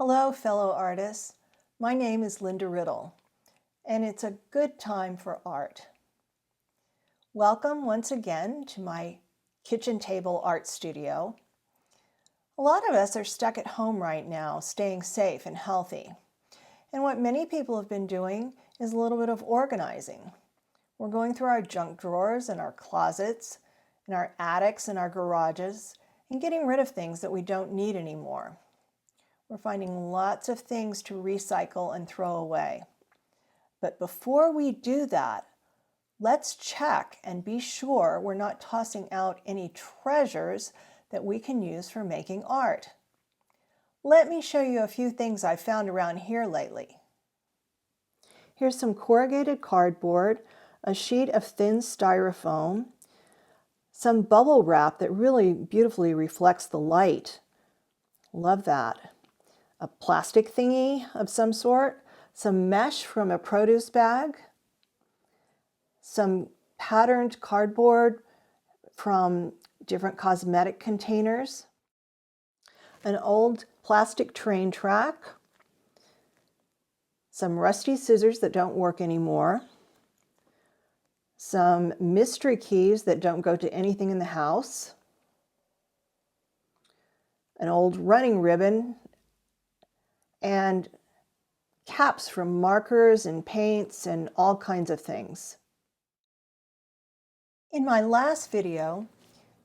Hello, fellow artists. My name is Linda Riddle, and it's a good time for art. Welcome once again to my kitchen table art studio. A lot of us are stuck at home right now, staying safe and healthy. And what many people have been doing is a little bit of organizing. We're going through our junk drawers and our closets, and our attics and our garages, and getting rid of things that we don't need anymore. We're finding lots of things to recycle and throw away. But before we do that, let's check and be sure we're not tossing out any treasures that we can use for making art. Let me show you a few things I've found around here lately. Here's some corrugated cardboard, a sheet of thin styrofoam, some bubble wrap that really beautifully reflects the light. Love that. A plastic thingy of some sort, some mesh from a produce bag, some patterned cardboard from different cosmetic containers, an old plastic train track, some rusty scissors that don't work anymore, some mystery keys that don't go to anything in the house, an old running ribbon, and caps from markers and paints and all kinds of things. In my last video,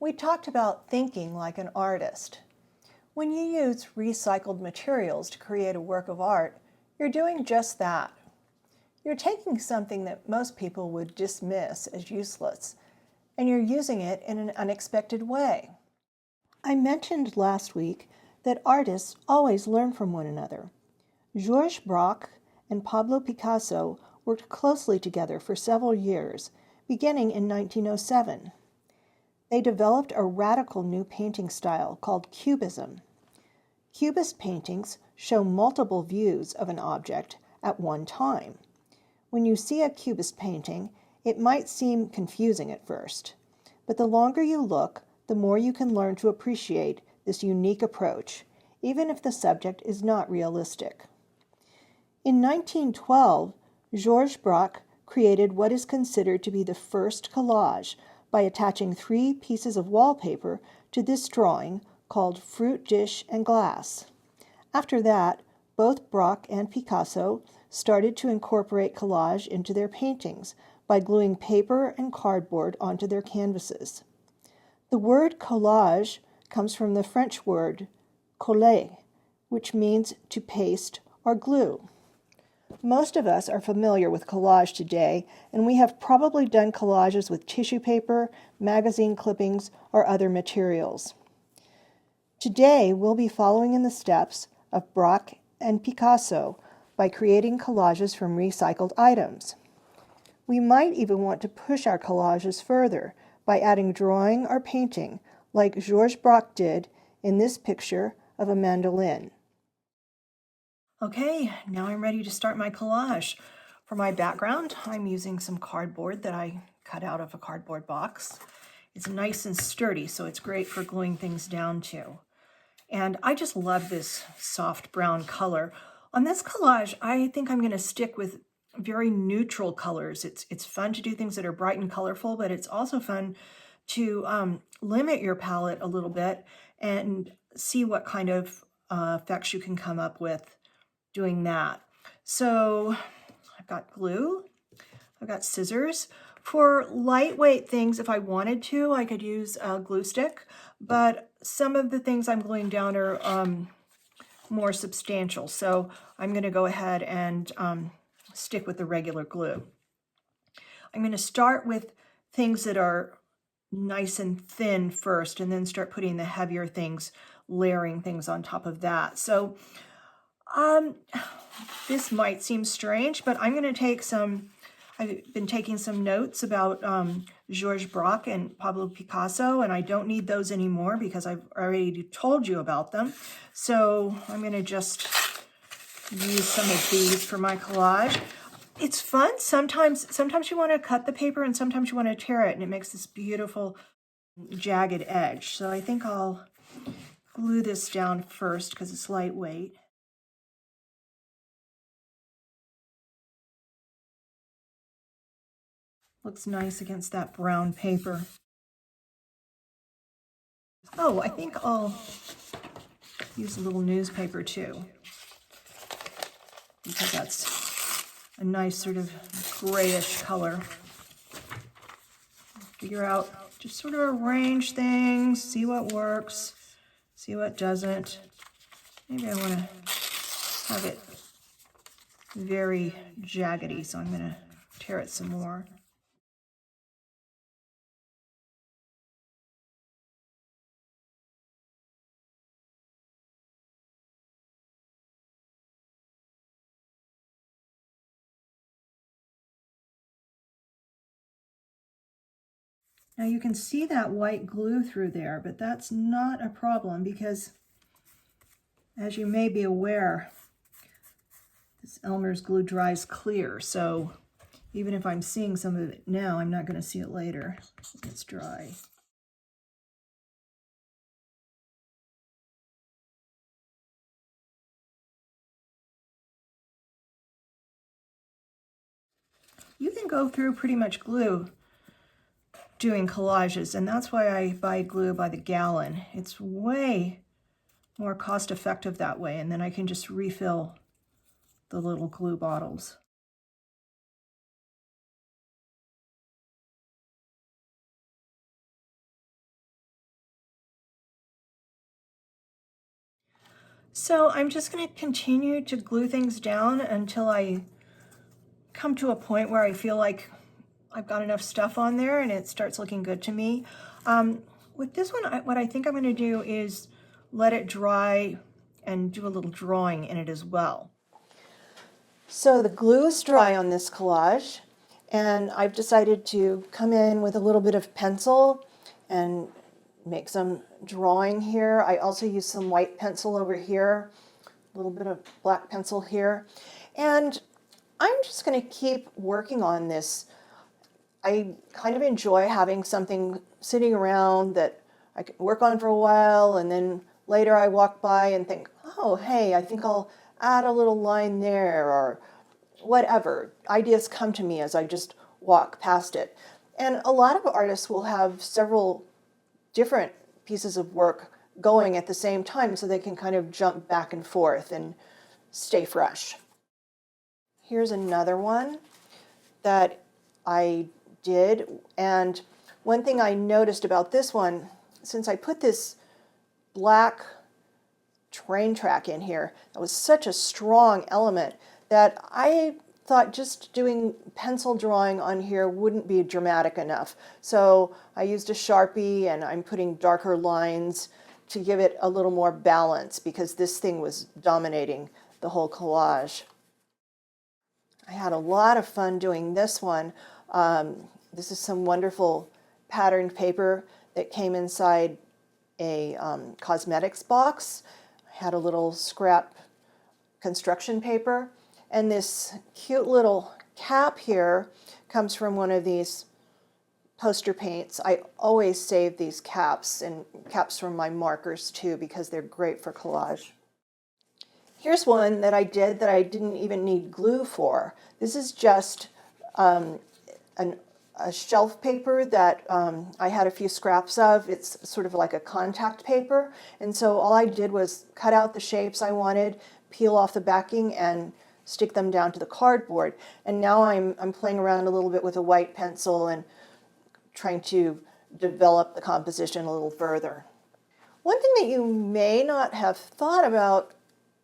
we talked about thinking like an artist. When you use recycled materials to create a work of art, you're doing just that. You're taking something that most people would dismiss as useless, and you're using it in an unexpected way. I mentioned last week that artists always learn from one another. Georges Braque and Pablo Picasso worked closely together for several years, beginning in 1907. They developed a radical new painting style called Cubism. Cubist paintings show multiple views of an object at one time. When you see a Cubist painting, it might seem confusing at first, but the longer you look, the more you can learn to appreciate this unique approach, even if the subject is not realistic. In 1912, Georges Braque created what is considered to be the first collage by attaching 3 pieces of wallpaper to this drawing called Fruit Dish and Glass. After that, both Braque and Picasso started to incorporate collage into their paintings by gluing paper and cardboard onto their canvases. The word collage comes from the French word coller, which means to paste or glue. Most of us are familiar with collage today, and we have probably done collages with tissue paper, magazine clippings, or other materials. Today, we'll be following in the steps of Braque and Picasso by creating collages from recycled items. We might even want to push our collages further by adding drawing or painting, like Georges Braque did in this picture of a mandolin. Okay, now I'm ready to start my collage. For my background, I'm using some cardboard that I cut out of a cardboard box. It's nice and sturdy, so it's great for gluing things down to. And I just love this soft brown color. On this collage, I think I'm going to stick with very neutral colors. It's fun to do things that are bright and colorful, but it's also fun to limit your palette a little bit and see what kind of effects you can come up with doing that. So I've got glue, I've got scissors. For lightweight things, if I wanted to, I could use a glue stick, but some of the things I'm gluing down are more substantial. So I'm going to go ahead and stick with the regular glue. I'm going to start with things that are nice and thin first, and then start putting the heavier things, layering things on top of that. So this might seem strange, but I'm going to take I've been taking some notes about Georges Braque and Pablo Picasso, and I don't need those anymore because I've already told you about them. So I'm going to just use some of these for my collage. It's fun. Sometimes you want to cut the paper and sometimes you want to tear it, and it makes this beautiful jagged edge. So I think I'll glue this down first because it's lightweight. Looks nice against that brown paper. Oh, I think I'll use a little newspaper too, because that's a nice sort of grayish color. Figure out, just sort of arrange things, see what works, see what doesn't. Maybe I want to have it very jaggedy, so I'm going to tear it some more. Now you can see that white glue through there, but that's not a problem because, as you may be aware, this Elmer's glue dries clear. So even if I'm seeing some of it now, I'm not going to see it later when it's dry. You can go through pretty much glue doing collages, and that's why I buy glue by the gallon. It's way more cost effective that way, and then I can just refill the little glue bottles. So I'm just going to continue to glue things down until I come to a point where I feel like I've got enough stuff on there and it starts looking good to me. With this one, what I think I'm going to do is let it dry and do a little drawing in it as well. So the glue is dry on this collage, and I've decided to come in with a little bit of pencil and make some drawing here. I also use some white pencil over here, a little bit of black pencil here, and I'm just going to keep working on this. I kind of enjoy having something sitting around that I can work on for a while, and then later I walk by and think, oh, hey, I think I'll add a little line there, or whatever. Ideas come to me as I just walk past it. And a lot of artists will have several different pieces of work going at the same time, so they can kind of jump back and forth and stay fresh. Here's another one that I did, and one thing I noticed about this one, since I put this black train track in here, that was such a strong element that I thought just doing pencil drawing on here wouldn't be dramatic enough. So I used a Sharpie, and I'm putting darker lines to give it a little more balance because this thing was dominating the whole collage. I had a lot of fun doing this one. This is some wonderful patterned paper that came inside a cosmetics box. I had a little scrap construction paper, and this cute little cap here comes from one of these poster paints. I always save these caps, and caps from my markers too, because they're great for collage. Here's one that I did that I didn't even need glue for. This is just a shelf paper that I had a few scraps of. It's sort of like a contact paper. And so all I did was cut out the shapes I wanted, peel off the backing, and stick them down to the cardboard. And now I'm playing around a little bit with a white pencil and trying to develop the composition a little further. One thing that you may not have thought about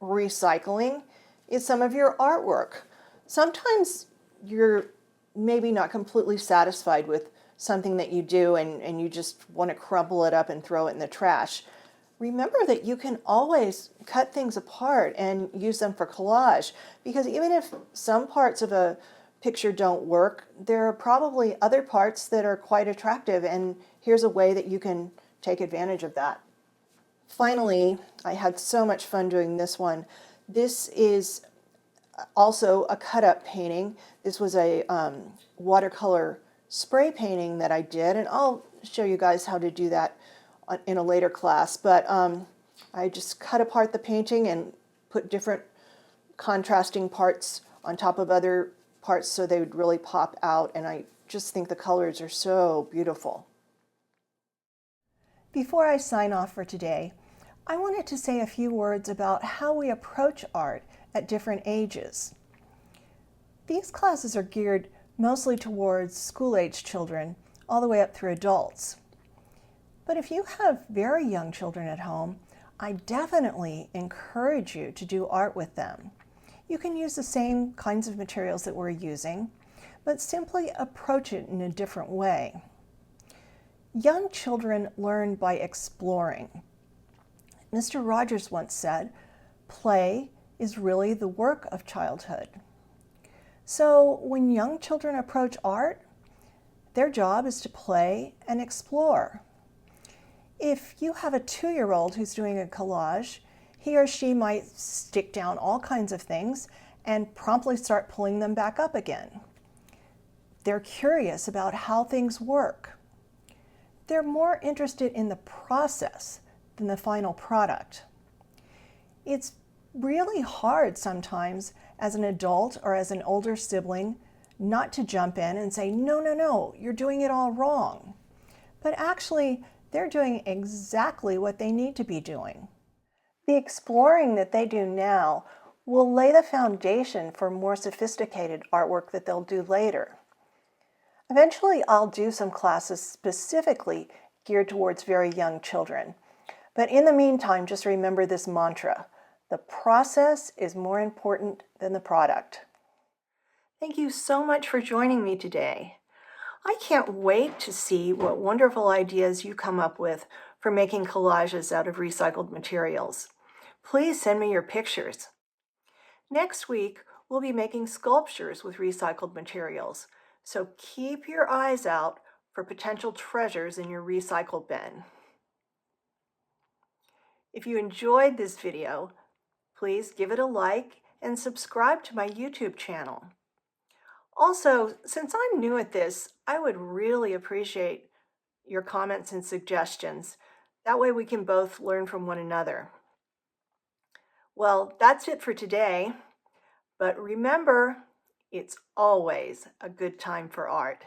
recycling is some of your artwork. Sometimes you're maybe not completely satisfied with something that you do, and you just want to crumple it up and throw it in the trash. Remember that you can always cut things apart and use them for collage, because even if some parts of a picture don't work, there are probably other parts that are quite attractive, and here's a way that you can take advantage of that. Finally, I had so much fun doing this one. This is also a cut-up painting. This was a watercolor spray painting that I did, and I'll show you guys how to do that in a later class. But I just cut apart the painting and put different contrasting parts on top of other parts so they would really pop out, and I just think the colors are so beautiful. Before I sign off for today, I wanted to say a few words about how we approach art at different ages. These classes are geared mostly towards school-age children, all the way up through adults. But if you have very young children at home, I definitely encourage you to do art with them. You can use the same kinds of materials that we're using, but simply approach it in a different way. Young children learn by exploring. Mr. Rogers once said, "Play is really the work of childhood." So when young children approach art, their job is to play and explore. If you have a 2-year-old who's doing a collage, he or she might stick down all kinds of things and promptly start pulling them back up again. They're curious about how things work. They're more interested in the process than the final product. It's really hard sometimes as an adult or as an older sibling not to jump in and say, "No, no, no, you're doing it all wrong." But actually, they're doing exactly what they need to be doing. The exploring that they do now will lay the foundation for more sophisticated artwork that they'll do later. Eventually, I'll do some classes specifically geared towards very young children. But in the meantime, just remember this mantra: the process is more important than the product. Thank you so much for joining me today. I can't wait to see what wonderful ideas you come up with for making collages out of recycled materials. Please send me your pictures. Next week, we'll be making sculptures with recycled materials, so keep your eyes out for potential treasures in your recycle bin. If you enjoyed this video, please give it a like and subscribe to my YouTube channel. Also, since I'm new at this, I would really appreciate your comments and suggestions. That way we can both learn from one another. Well, that's it for today. But remember, it's always a good time for art.